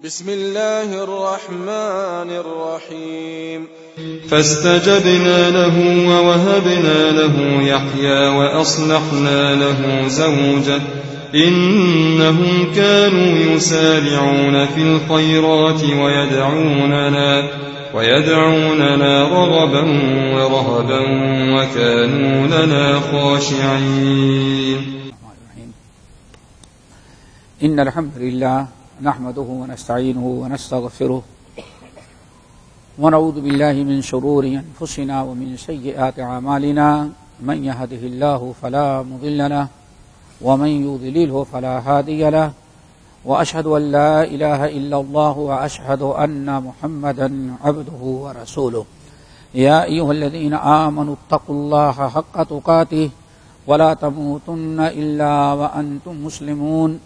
بسم الله الرحمن الرحيم فاستجبنا له ووهبنا له يحيى وأصلحنا له زوجه إنهم كانوا يسارعون في الخيرات ويدعوننا رغبا ورهبا وكانوا لنا خاشعين. إن الحمد لله نحمده ونستعينه ونستغفره ونعوذ بالله من شرور أنفسنا ومن سيئات أعمالنا من يهده الله فلا مضل له ومن يضلله فلا هادي له وأشهد أن لا إله إلا الله وأشهد أن محمدا عبده ورسوله. يا أيها الذين آمنوا اتقوا الله حق تقاته ولا تموتن إلا وأنتم مسلمون.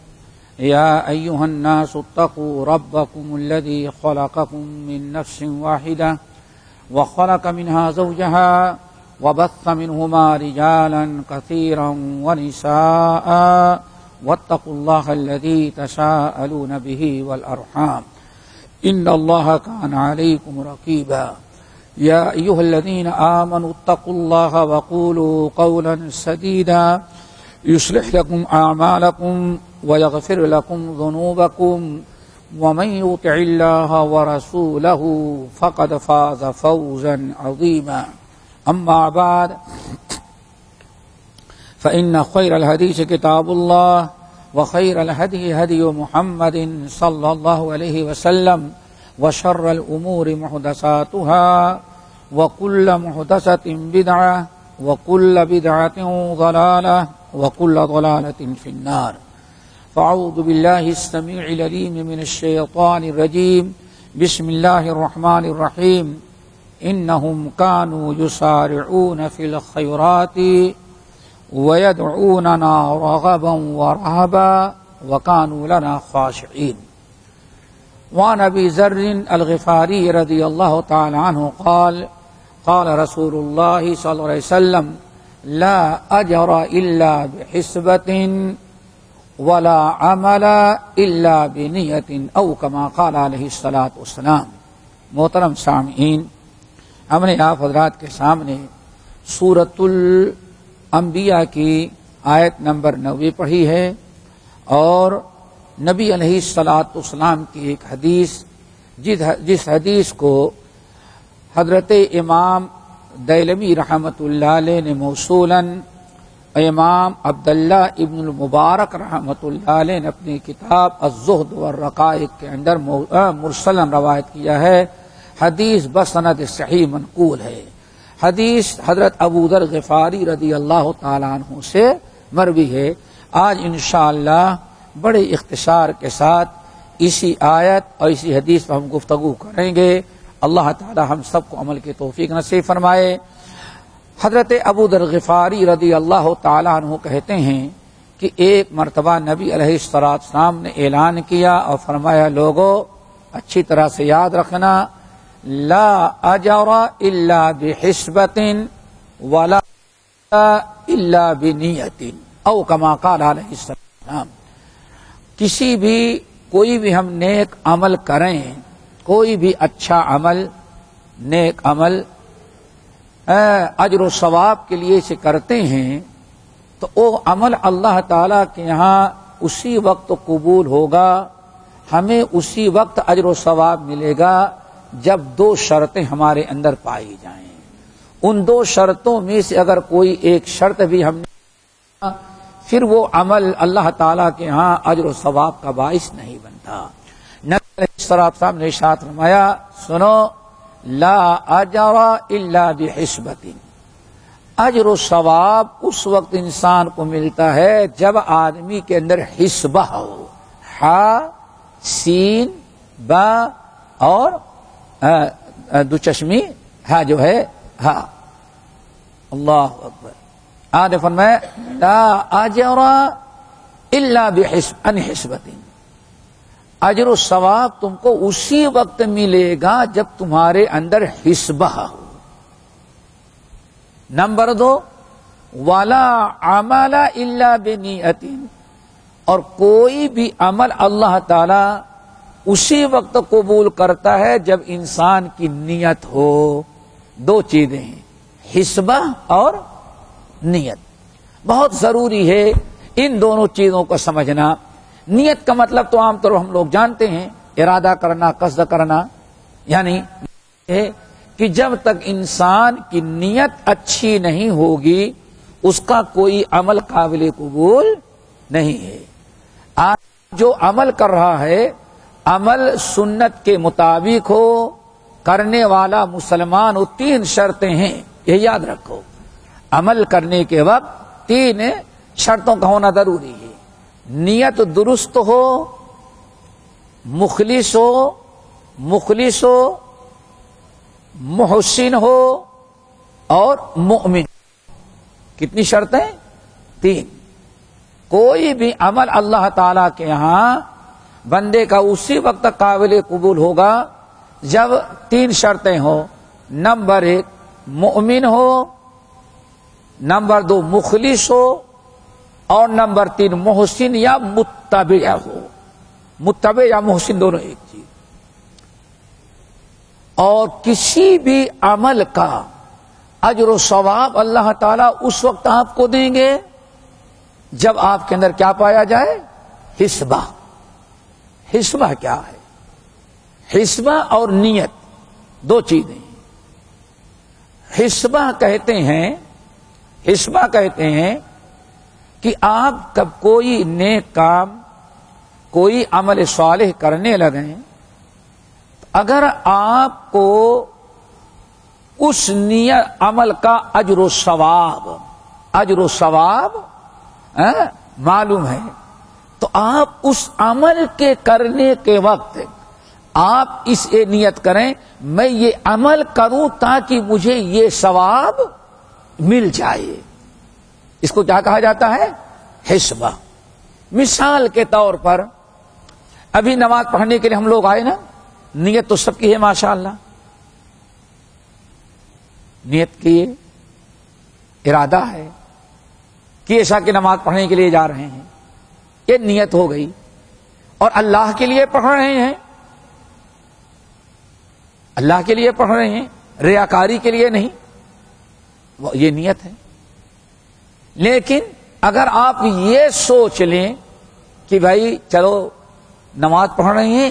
يا أيها الناس اتقوا ربكم الذي خلقكم من نفس واحدة وخلق منها زوجها وبث منهما رجالا كثيرا ونساء واتقوا الله الذي تساءلون به والأرحام إن الله كان عليكم رقيبا. يا أيها الذين آمنوا اتقوا الله وقولوا قولا سديدا يصلح لكم أعمالكم ويغفر لكم ذنوبكم ومن يطع الله ورسوله فقد فاز فوزا عظيما. أما بعد فإن خير الحديث كتاب الله وخير الهدي هدي محمد صلى الله عليه وسلم وشر الأمور محدثاتها وكل محدثة بدعة وكل بدعة ضلالة وكل ضلالة في النار. فأعوذ بالله السميع العليم من الشيطان الرجيم. بسم الله الرحمن الرحيم. إنهم كانوا يسارعون في الخيرات ويدعوننا رغبا ورهبا وكانوا لنا خاشعين. وعن أبي ذر الغفاري رضي الله تعالى عنه قال قال رسول الله صلى الله عليه وسلم لا أجر إلا بحسبة ولا عمل إلا بنية أو كما قال علیہ الصلاۃ والسلام. محترم سامعین، ہم نے آپ حضرات کے سامنے سورۃ الانبیاء کی آیت نمبر 90 پڑھی ہے اور نبی علیہ الصلاۃ والسلام کی ایک حدیث جس حدیث کو حضرت امام دیلمی رحمۃ اللہ علیہ نے موصولاً امام عبداللہ ابن المبارک رحمۃ اللہ علیہ نے اپنی کتاب الزہد والرقائق کے اندر مرسلاً روایت کیا ہے. حدیث بسند صحیح منقول ہے. حدیث حضرت ابو ذر غفاری رضی اللہ تعالیٰ عنہ سے مروی ہے. آج انشاءاللہ بڑے اختصار کے ساتھ اسی آیت اور اسی حدیث پر ہم گفتگو کریں گے. اللہ تعالی ہم سب کو عمل کی توفیق نصیب فرمائے. حضرت ابو ذر غفاری رضی اللہ تعالیٰ عنہ کہتے ہیں کہ ایک مرتبہ نبی علیہ السلام نے اعلان کیا اور فرمایا لوگو اچھی طرح سے یاد رکھنا لا اجر الا بحسبۃ ولا الا بنیۃ او کما قال علیہ السلام. کوئی بھی ہم نیک عمل کریں، کوئی بھی اچھا عمل نیک عمل اجر و ثواب کے لیے سے کرتے ہیں تو وہ عمل اللہ تعالی کے یہاں اسی وقت قبول ہوگا، ہمیں اسی وقت اجر و ثواب ملے گا جب 2 شرطیں ہمارے اندر پائی جائیں. ان 2 شرطوں میں سے اگر کوئی ایک شرط بھی ہم نے پھر وہ عمل اللہ تعالی کے ہاں اجر و ثواب کا باعث نہیں بنتا. نبی علیہ السلام نے ارشاد فرمایا سنو لا اجر الا بحسبۃ. اجر و ثواب اس وقت انسان کو ملتا ہے جب آدمی کے اندر حسبہ ہو، ہا سین با اور دو چشمی ہا جو ہے ہا. اللہ اکبر. آنے فرمایا لا اجر الا بحسبۃ. اجر و ثواب تم کو اسی وقت ملے گا جب تمہارے اندر حسبہ ہو. نمبر 2 ولا عمل الا بنیۃ. اور کوئی بھی عمل اللہ تعالی اسی وقت قبول کرتا ہے جب انسان کی نیت ہو. دو چیزیں ہیں، حسبہ اور نیت. بہت ضروری ہے ان دونوں چیزوں کو سمجھنا. نیت کا مطلب تو عام طور پر ہم لوگ جانتے ہیں، ارادہ کرنا، قصد کرنا. یعنی کہ جب تک انسان کی نیت اچھی نہیں ہوگی اس کا کوئی عمل قابل قبول نہیں ہے. آج جو عمل کر رہا ہے عمل سنت کے مطابق ہو، کرنے والا مسلمان ہو. 3 شرطیں ہیں، یہ یاد رکھو. عمل کرنے کے وقت 3 شرطوں کا ہونا ضروری ہے. نیت درست ہو، مخلص ہو، محسن ہو اور مؤمن. کتنی شرطیں؟ 3. کوئی بھی عمل اللہ تعالی کے ہاں بندے کا اسی وقت قابل قبول ہوگا جب 3 شرطیں ہوں. نمبر 1 مؤمن ہو، نمبر 2 مخلص ہو اور نمبر 3 محسن یا متبع ہو. متبع یا محسن دونوں ایک چیز. اور کسی بھی عمل کا اجر و ثواب اللہ تعالیٰ اس وقت آپ کو دیں گے جب آپ کے اندر کیا پایا جائے؟ حسبہ. حسبہ کیا ہے؟ حسبہ اور نیت 2 چیزیں. حسبہ کہتے ہیں کہ آپ کب کوئی نیک کام، کوئی عمل صالح کرنے لگیں، اگر آپ کو اس نیت عمل کا اجر و ثواب معلوم ہے تو آپ اس عمل کے کرنے کے وقت آپ اس نیت کریں میں یہ عمل کروں تاکہ مجھے یہ ثواب مل جائے. اس کو کیا کہا جاتا ہے؟ حسبہ. مثال کے طور پر ابھی نماز پڑھنے کے لیے ہم لوگ آئے نا، نیت تو سب کی ہے ماشاءاللہ. نیت کی ارادہ ہے کہ عشاء کی نماز پڑھنے کے لیے جا رہے ہیں، یہ نیت ہو گئی. اور اللہ کے لیے پڑھ رہے ہیں، اللہ کے لیے پڑھ رہے ہیں، ریاکاری کے لیے نہیں، یہ نیت ہے. لیکن اگر آپ یہ سوچ لیں کہ بھائی چلو نماز پڑھ رہے ہیں،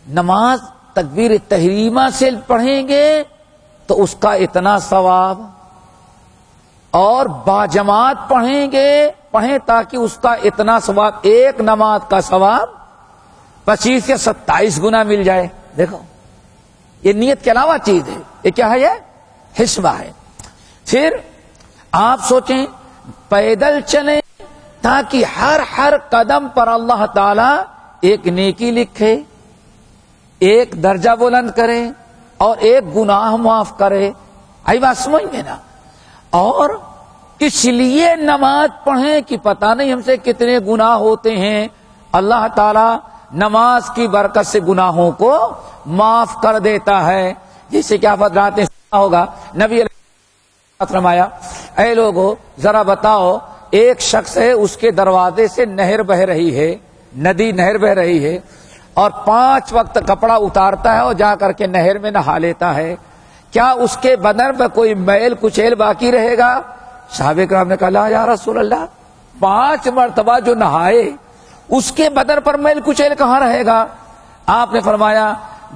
نماز تکبیر تحریمہ سے پڑھیں گے تو اس کا اتنا ثواب، اور باجماعت پڑھیں تاکہ اس کا اتنا ثواب، ایک نماز کا ثواب 25 یا 27 گنا مل جائے. دیکھو یہ نیت کے علاوہ چیز ہے. یہ کیا ہے؟ یہ حسبہ ہے. پھر آپ سوچیں پیدل چلیں تاکہ ہر قدم پر اللہ تعالی ایک نیکی لکھے، ایک درجہ بلند کرے اور ایک گناہ معاف کرے. آئی بات سمجھ گئے نا؟ اور اس لیے نماز پڑھیں کہ پتہ نہیں ہم سے کتنے گناہ ہوتے ہیں، اللہ تعالی نماز کی برکت سے گناہوں کو معاف کر دیتا ہے. جیسے کہ آپ حضرات نے سنا ہوگا نبی علیہ فرمایا اے لوگو ذرا بتاؤ، ایک شخص ہے اس کے دروازے سے نہر بہ رہی ہے، ندی نہر بہ رہی ہے، اور 5 وقت کپڑا اتارتا ہے اور جا کر کے نہر میں نہا لیتا ہے، کیا اس کے بدن پر کوئی میل کچیل باقی رہے گا؟ صحابہ کرام نے کہا لا یا رسول اللہ، 5 مرتبہ جو نہائے اس کے بدن پر میل کچیل کہاں رہے گا؟ آپ نے فرمایا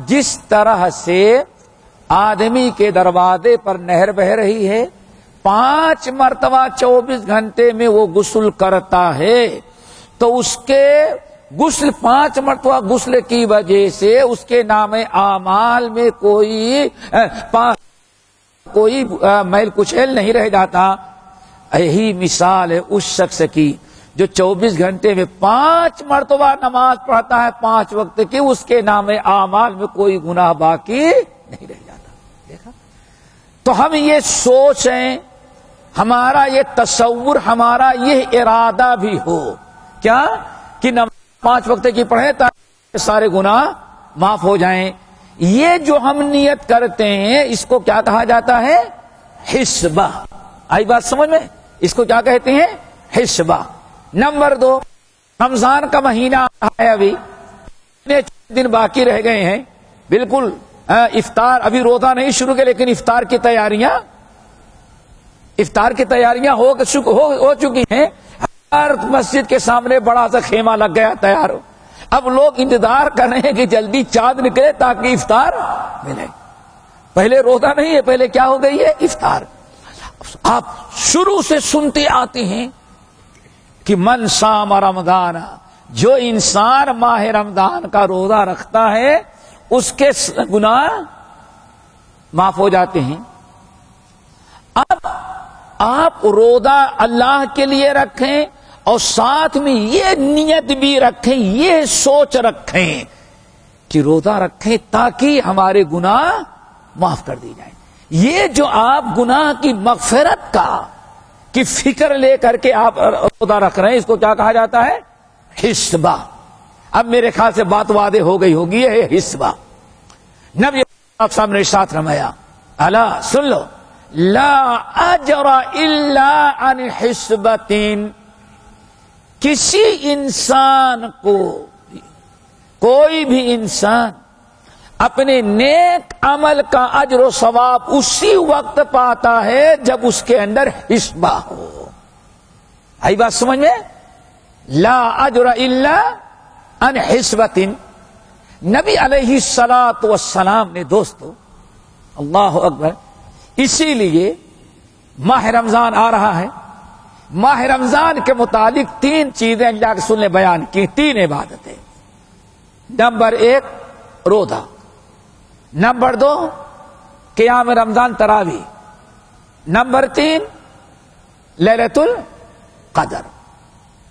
جس طرح سے آدمی کے دروازے پر نہر بہ رہی ہے، 5 مرتبہ 24 گھنٹے میں وہ غسل کرتا ہے، تو اس کے غسل 5 مرتبہ غسل کی وجہ سے اس کے نام اعمال میں کوئی میل کچیل نہیں رہ جاتا. یہی مثال ہے اس شخص کی جو 24 گھنٹے میں 5 مرتبہ نماز پڑھتا ہے 5 وقت کی، اس کے نام اعمال میں کوئی گناہ باقی نہیں رہ جاتا. دیکھا؟ تو ہم یہ سوچیں، ہمارا یہ تصور، ہمارا یہ ارادہ بھی ہو کیا کہ نماز 5 وقت کی پڑھیں تاکہ سارے گناہ معاف ہو جائیں. یہ جو ہم نیت کرتے ہیں اس کو کیا کہا جاتا ہے؟ حسبہ. آئی بات سمجھ میں؟ اس کو کیا کہتے ہیں؟ حسبہ. نمبر 2، رمضان کا مہینہ ہے ابھی، دن باقی رہ گئے ہیں، بالکل افطار، ابھی روزہ نہیں شروع کیا لیکن افطار کی تیاریاں ہو چکی ہیں. ہر مسجد کے سامنے بڑا سا خیمہ لگ گیا تیار. اب لوگ انتظار کر رہے ہیں کہ جلدی چاند نکلے تاکہ افطار ملے. پہلے روزہ نہیں ہے، پہلے کیا ہو گئی ہے؟ افطار. آپ شروع سے سنتے آتے ہیں کہ من صام رمضان، جو انسان ماہ رمضان کا روزہ رکھتا ہے اس کے گناہ معاف ہو جاتے ہیں. اب آپ روزہ اللہ کے لیے رکھیں اور ساتھ میں یہ نیت بھی رکھیں، یہ سوچ رکھیں کہ روزہ رکھیں تاکہ ہمارے گناہ معاف کر دی جائیں. یہ جو آپ گناہ کی مغفرت کی فکر لے کر کے آپ روزہ رکھ رہے ہیں، اس کو کیا کہا جاتا ہے؟ حسبہ. اب میرے خیال سے بات واضح ہو گئی ہوگی، یہ حسبہ. نبی آپ سامنے ارشاد فرمایا، الا سن لو، لا اجر الا عن حسبۃ. کسی انسان کو، کوئی بھی انسان اپنے نیک عمل کا اجر و ثواب اسی وقت پاتا ہے جب اس کے اندر حسبہ ہو. آئی بات سمجھ میں؟ لا اجر الا عن حسبۃ. نبی علیہ الصلاۃ والسلام نے، دوستو اللہ اکبر، اسی لیے ماہ رمضان آ رہا ہے. ماہ رمضان کے متعلق 3 چیزیں اللہ کے رسول نے بیان کی، 3 عبادتیں. نمبر 1 روزہ، نمبر 2 قیام رمضان تراویح، نمبر 3 لیلۃ القدر.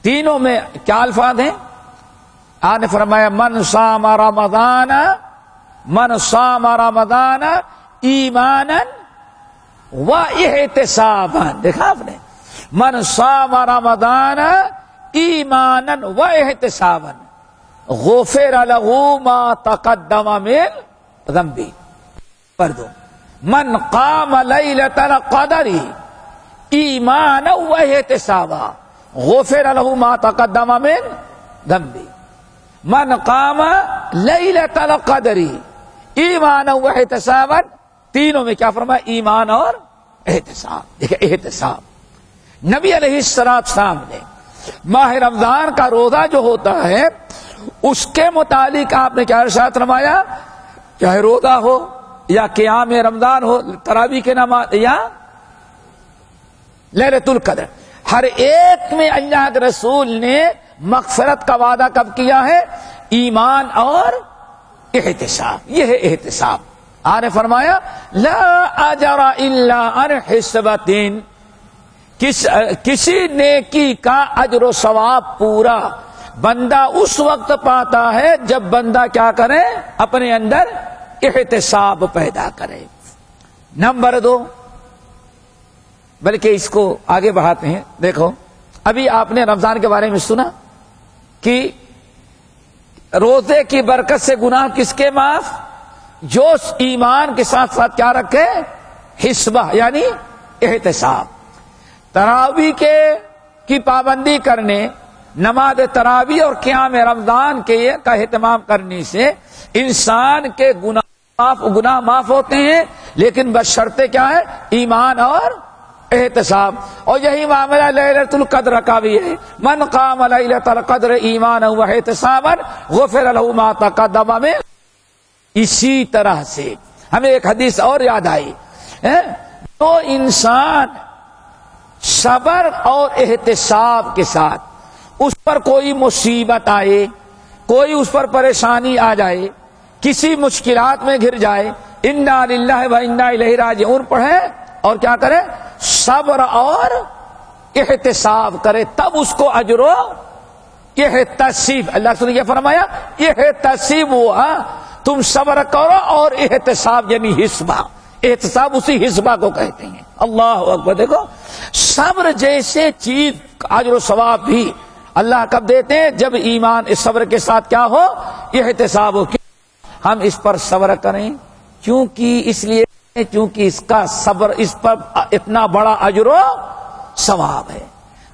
تینوں میں کیا الفاظ ہیں؟ آپ نے فرمایا من صام رمضان ایمانا و احتسابا. دیکھا آپ نے؟ من صام رمضان ایمانا و احتسابا غفر له ما تقدم من ذنبه. پر دو، من قام لیلۃ القدر ایمانا و احتسابا غفر له ما تقدم من ذنبه. من قام لیلۃ القدر ایمانا و احتسابا. تینوں میں کیا فرمایا؟ ایمان اور احتساب. دیکھیں احتساب. نبی علیہ السلام نے ماہ رمضان کا روزہ جو ہوتا ہے اس کے متعلق آپ نے کیا ارشاد فرمایا؟ چاہے روزہ ہو یا قیام رمضان ہو، تراویح کی نماز یا لیلۃ القدر، ہر ایک میں اللہ کے رسول نے مغفرت کا وعدہ کب کیا ہے؟ ایمان اور احتساب. یہ ہے احتساب. آپ نے فرمایا لا اجر الا عن حسبۃ. کسی نیکی کا اجر و ثواب پورا بندہ اس وقت پاتا ہے جب بندہ کیا کرے؟ اپنے اندر احتساب پیدا کرے. نمبر 2، بلکہ اس کو آگے بڑھاتے ہیں. دیکھو ابھی آپ نے رمضان کے بارے میں سنا کہ روزے کی برکت سے گناہ کس کے معاف؟ جو ایمان کے ساتھ ساتھ کیا رکھے؟ حسبہ یعنی احتساب. تراویح کی پابندی کرنے، نماز تراویح اور قیام رمضان کا اہتمام کرنے سے انسان کے گناہ معاف ہوتے ہیں، لیکن بشرطے کیا ہے؟ ایمان اور احتساب. اور یہی معاملہ لیلۃ القدر کا بھی ہے. من قام لیلۃ القدر ایمانا و احتسابا غفر له ما تقدم من. اسی طرح سے ہمیں ایک حدیث اور یاد آئی، تو انسان صبر اور احتساب کے ساتھ اس پر کوئی مصیبت آئے، کوئی اس پر پریشانی آ جائے، کسی مشکلات میں گھر جائے، انا للہ و انا الیہ راجعون پڑھے اور کیا کرے؟ صبر اور احتساب کرے، تب اس کو اجر و احتساب. اللہ نے یہ فرمایا احتساب ہوا، تم صبر کرو اور احتساب یعنی حسبہ. احتساب اسی حسبہ کو کہتے ہیں. اللہ اکبر. دیکھو صبر جیسے چیز اجر و ثواب بھی اللہ کب دیتے ہیں؟ جب ایمان اس صبر کے ساتھ کیا ہو؟ احتساب ہو. ہم اس پر صبر کریں کیونکہ اس کا صبر، اس پر اتنا بڑا اجر و ثواب ہے.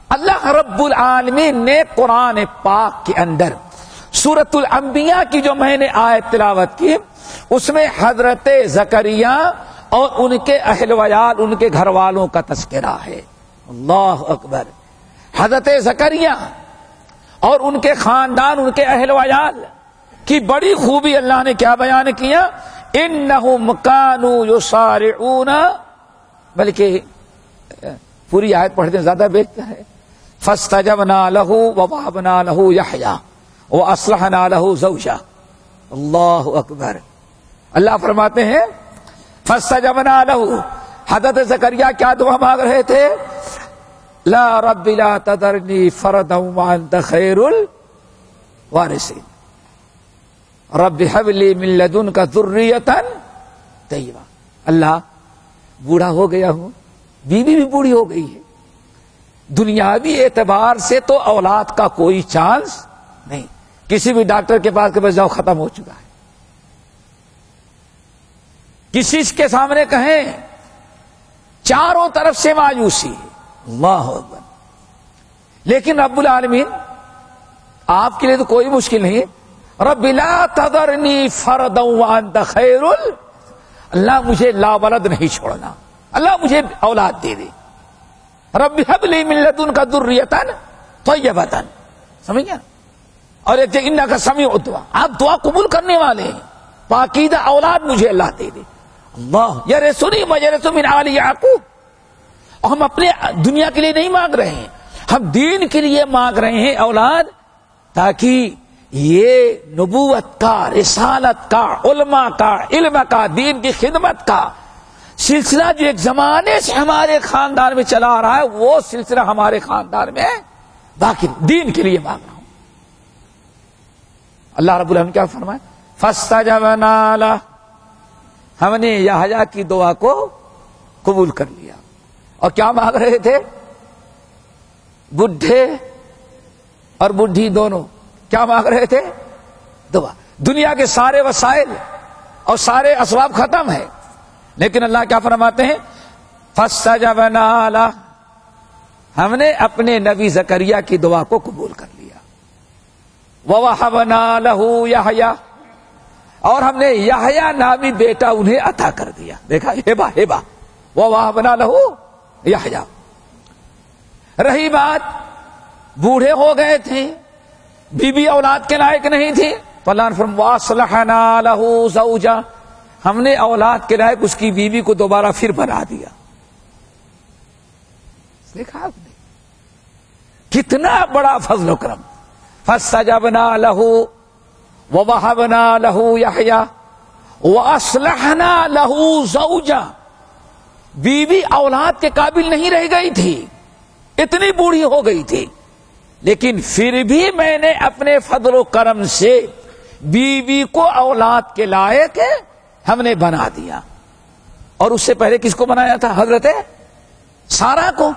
اللہ رب العالمین نے قرآن پاک کے اندر سورۃ الانبیاء کی جو میں نے آیت تلاوت کی اس میں حضرت زکریا اور ان کے اہل ویال، ان کے گھر والوں کا تذکرہ ہے. اللہ اکبر. حضرت زکریا اور ان کے خاندان، ان کے اہل ویال کی بڑی خوبی اللہ نے کیا بیان کیا؟ انہم کانوا یسارعون، بلکہ پوری آیت پڑھتے زیادہ بہتر ہے. فاستجبنا لہ ووهبنا لہ یحییٰ واصلحنا لہ زوجہ. اللہ اکبر. اللہ فرماتے ہیں فاستجبنا لہ، حضرت زکریا کیا دعا مانگ رہے تھے؟ لا رب لا تذرنی فردا وانت خیر الوارثین، رب هب لی من لدنک ذریۃ طیبہ. اللہ بوڑھا ہو گیا ہوں، بیوی بھی بوڑھی ہو گئی ہے، دنیاوی اعتبار سے تو اولاد کا کوئی چانس نہیں. کسی بھی ڈاکٹر کے پاس کہ بس جاؤ ختم ہو چکا ہے. کسی کے سامنے کہیں چاروں طرف سے مایوسی ہے. اللہ اکبر. لیکن رب العالمین آپ کے لیے تو کوئی مشکل نہیں. رب لا تذرنی فردا وانت خیر اللہ مجھے لا ولد نہیں چھوڑنا، اللہ مجھے اولاد دے دے. رب هب لی من لدنک ذریۃ طیبۃ. سمجھ گیا؟ اور ایک انک سمیع الدعاء، آپ دعا قبول کرنے والے ہیں. پاکیزہ اولاد مجھے اللہ دے دے. اللہ یرثنی ویرث من آل یعقوب. اور ہم اپنے دنیا کے لیے نہیں مانگ رہے ہیں، ہم دین کے لیے مانگ رہے ہیں اولاد، تاکہ یہ نبوت کا، رسالت کا، علماء کا، علم کا، دین کی خدمت کا سلسلہ جو ایک زمانے سے ہمارے خاندان میں چلا آ رہا ہے وہ سلسلہ ہمارے خاندان میں باقی دین کے لیے مانگ رہا ہوں. اللہ رب العالمین کیا فرمائے؟ فاستجبنا لہ، ہم نے یحییٰ کی دعا کو قبول کر لیا. اور کیا مانگ رہے تھے؟ بڈھے اور بڈھی دونوں کیا مانگ رہے تھے؟ دعا. دنیا کے سارے وسائل اور سارے اسباب ختم ہے، لیکن اللہ کیا فرماتے ہیں؟ فاستجبنا لہ، ہم نے اپنے نبی زکریا کی دعا کو قبول کر لیا. ووہبنا لہ یحییٰ، اور ہم نے یحییٰ نامی بیٹا انہیں عطا کر دیا. دیکھا، ہبہ ہبہ. ووہبنا لہ یحییٰ. رہی بات بوڑھے ہو گئے تھے، بیوی اولاد کے لائق نہیں تھی، تو اللہ نے فرمایا واصلحنا لہ زوجہ، ہم نے اولاد کے لائق اس کی بیوی کو دوبارہ پھر بنا دیا. دیکھا آپ نے کتنا بڑا فضل و کرم. فاستجبنا لہ ووہبنا لہ یحییٰ واصلحنا لہ زوجہ. بیوی اولاد کے قابل نہیں رہ گئی تھی، اتنی بوڑھی ہو گئی تھی، لیکن پھر بھی میں نے اپنے فضل و کرم سے بیوی کو اولاد کے لائق ہم نے بنا دیا. اور اس سے پہلے کس کو بنایا تھا؟ حضرت سارہ کو.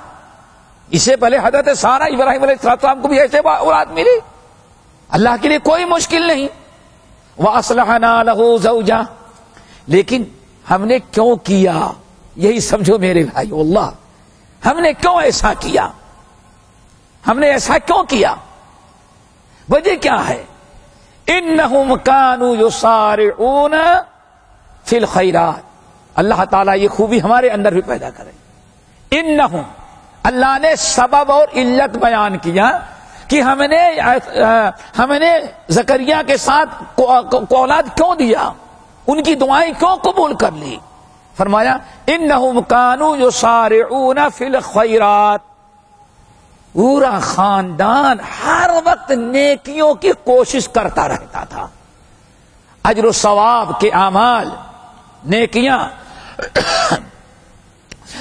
اس سے پہلے حضرت سارہ ابراہیم علیہ السلام کو بھی ایسے اولاد ملی. اللہ کے لیے کوئی مشکل نہیں. وَأَصْلَحَنَا لَهُ زَوْجًا. لیکن ہم نے کیوں کیا؟ یہی سمجھو میرے بھائی. اللہ ہم نے کیوں ایسا کیا؟ ہم نے ایسا کیوں کیا؟ وجہ کیا ہے؟ انہم کانوا یسارعون فی الخیرات. اللہ تعالیٰ یہ خوبی ہمارے اندر بھی پیدا کرے. انہم، اللہ نے سبب اور علت بیان کیا کہ ہم نے زکریا کے ساتھ کو اولاد کیوں دیا، ان کی دعائیں کیوں قبول کر لی. فرمایا انہم کانوا یسارعون فی الخیرات. پورا خاندان ہر وقت نیکیوں کی کوشش کرتا رہتا تھا. اجر و ثواب کے اعمال، نیکیاں،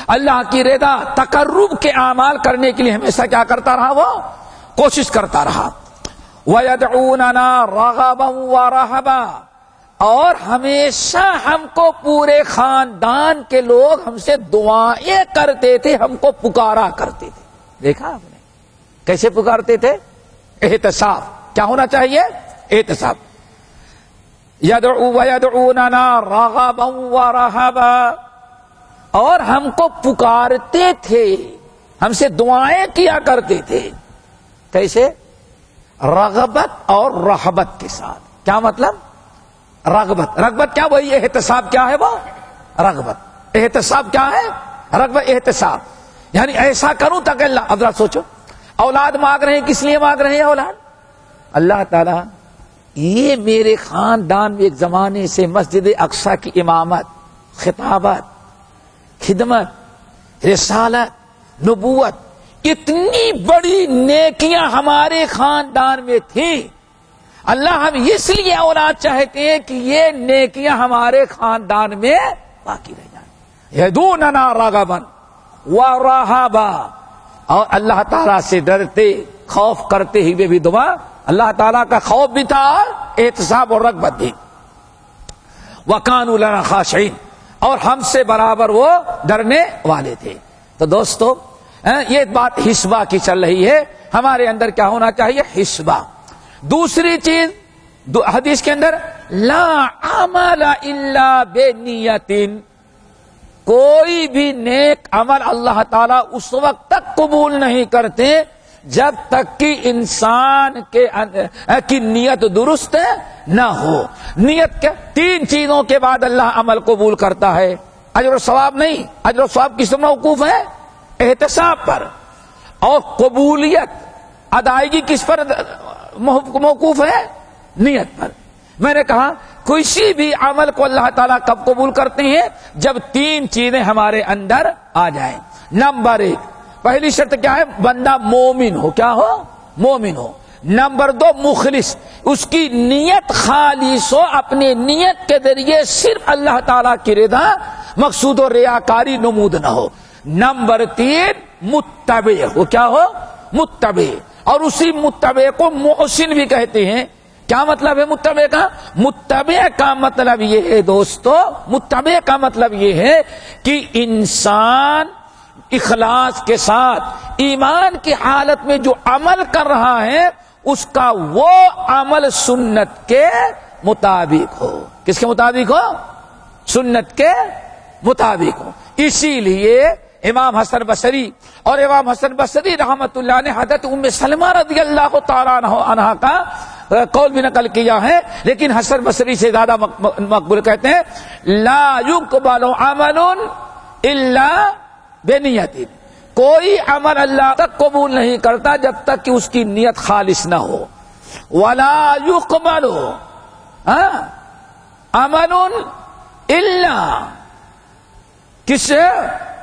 اللہ کی رضا، تقرب کے اعمال کرنے کے لیے ہمیشہ کیا کرتا رہا؟ وہ کوشش کرتا رہا. وَيَدْعُونَنَا رَغَبًا وَرَهَبًا. اور ہمیشہ ہم کو پورے خاندان کے لوگ ہم سے دعائیں کرتے تھے، ہم کو پکارا کرتے تھے. دیکھا آپ نے کیسے پکارتے تھے؟ احتساب. کیا ہونا چاہیے؟ احتساب. وَيَدْعُونَنَا رَغَبًا وَرَهَبًا. اور ہم کو پکارتے تھے، ہم سے دعائیں کیا کرتے تھے. کیسے؟ رغبت اور رہبت کے ساتھ. کیا مطلب؟ رغبت. رغبت کیا؟ وہی احتساب. کیا ہے وہ؟ رغبت. احتساب کیا ہے؟ رغبت احتساب. یعنی ایسا کروں تاکہ اللہ. اب ذرا سوچو, اولاد مانگ رہے ہیں, کس لیے مانگ رہے ہیں اولاد؟ اللہ تعالیٰ یہ میرے خاندان میں ایک زمانے سے مسجد اقصی کی امامت, خطابت, خدمت, رسالت, نبوت, اتنی بڑی نیکیاں ہمارے خاندان میں تھیں. اللہ ہم اس لیے اولاد چاہتے ہیں کہ یہ نیکیاں ہمارے خاندان میں باقی رہ جائیں. یدعوننا رغبا ورہبا, اور اللہ تعالیٰ سے ڈرتے خوف کرتے ہوئے بھی دعا. اللہ تعالیٰ کا خوف بھی تھا اور احتساب اور رغبت بھی. وَكَانُوا لَنَا خَاشِعِينَ, اور ہم سے برابر وہ ڈرنے والے تھے. تو دوستو یہ بات حسبہ کی چل رہی ہے. ہمارے اندر کیا ہونا چاہیے؟ حسبہ. دوسری چیز حدیث کے اندر لا عمل الا بنیت, کوئی بھی نیک عمل اللہ تعالیٰ اس وقت تک قبول نہیں کرتے جب تک کہ انسان کی نیت درست نہ ہو. نیت کے تین چیزوں کے بعد اللہ عمل قبول کرتا ہے. اجر و ثواب نہیں, اجر و ثواب کس پر موقوف ہے؟ احتساب پر. اور قبولیت ادائیگی کس پر موقوف ہے؟ نیت پر. میں نے کہا کسی بھی عمل کو اللہ تعالیٰ کب قبول کرتے ہیں؟ جب تین چیزیں ہمارے اندر آ جائیں. نمبر 1, پہلی شرط کیا ہے؟ بندہ مومن ہو. کیا ہو؟ مومن ہو. نمبر 2, مخلص, اس کی نیت خالص ہو, اپنے نیت کے ذریعے صرف اللہ تعالیٰ کی رضا مقصود و ریاکاری نمود نہ ہو. نمبر 3, متبع ہو. کیا ہو؟ متبع. اور اسی متبع کو محسن بھی کہتے ہیں. کیا مطلب ہے متبع کا؟ متبع کا مطلب یہ ہے دوستو, متبع کا مطلب یہ ہے کہ انسان اخلاص کے ساتھ ایمان کی حالت میں جو عمل کر رہا ہے اس کا وہ عمل سنت کے مطابق ہو. کس کے مطابق ہو؟ سنت کے مطابق ہو. اسی لیے امام حسن بصری اور امام حسن بصری رحمت اللہ نے حضرت ام سلمہ رضی اللہ تعالیٰ عنہا کا قول بھی نقل کیا ہے, لیکن حسن بصری سے زیادہ مقبول کہتے ہیں لا يقبل عمل الا بنیت, کوئی عمل اللہ تک قبول نہیں کرتا جب تک کہ اس کی نیت خالص نہ ہو. ولا يقبل عمل الا,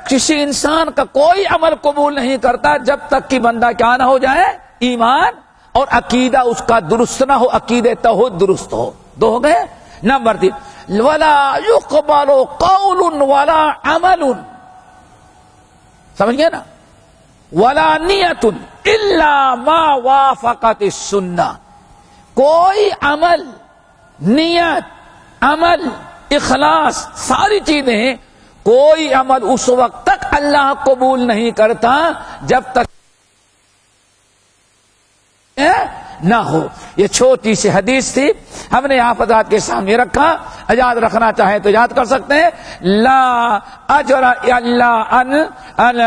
کسی انسان کا کوئی عمل قبول نہیں کرتا جب تک کہ بندہ کیا نہ ہو جائے؟ ایمان اور عقیدہ اس کا درست نہ ہو, عقیدہ توحید درست ہو. 2 ہو گئے. نمبر 3, ولا يقبل قول ولا عمل, سمجھ گئے نا؟ ولا نیت الا ما وافقت السنہ, کوئی عمل, نیت, عمل, اخلاص, ساری چیزیں ہیں, کوئی عمل اس وقت تک اللہ قبول نہیں کرتا جب تک نہ ہو. یہ چھوٹی سی حدیث تھی, ہم نے آپ حضرات کے سامنے رکھا. یاد رکھنا چاہیں تو یاد کر سکتے ہیں. لا اجر الا ان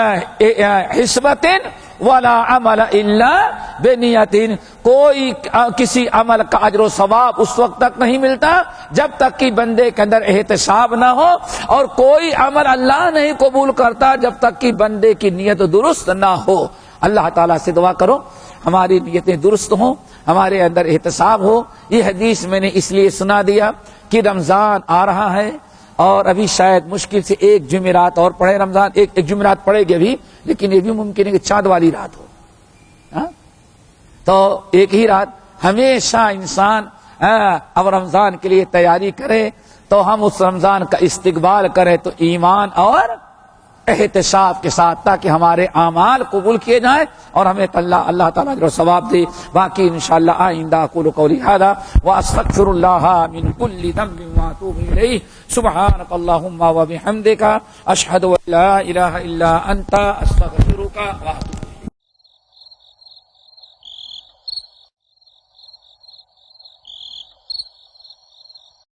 حسبۃ ولا عمل الا بنیت, کوئی کسی عمل کا اجر و ثواب اس وقت تک نہیں ملتا جب تک کہ بندے کے اندر احتساب نہ ہو, اور کوئی عمل اللہ نہیں قبول کرتا جب تک کہ بندے کی نیت درست نہ ہو. اللہ تعالیٰ سے دعا کرو ہماری نیتیں درست ہوں, ہمارے اندر احتساب ہو. یہ حدیث میں نے اس لیے سنا دیا کہ رمضان آ رہا ہے اور ابھی شاید مشکل سے 1 جمعرات اور پڑھے. رمضان ایک جمعرات پڑے گی ابھی, لیکن یہ بھی ممکن ہے کہ چاند والی رات ہو. تو ایک ہی رات ہمیشہ انسان اب رمضان کے لیے تیاری کرے تو ہم اس رمضان کا استقبال کریں تو ایمان اور احتساب کے ساتھ, تاکہ ہمارے اعمال قبول کیے جائیں اور ہمیں اللہ تعالیٰ جو ثواب دے. باقی انشاءاللہ آئندہ اقول قولی ھذا واستغفر اللہ من کل ذنب واتوب الیہ. سبحانک اللہم وبحمدک اشہد ان لا الہ الا انت استغفرک.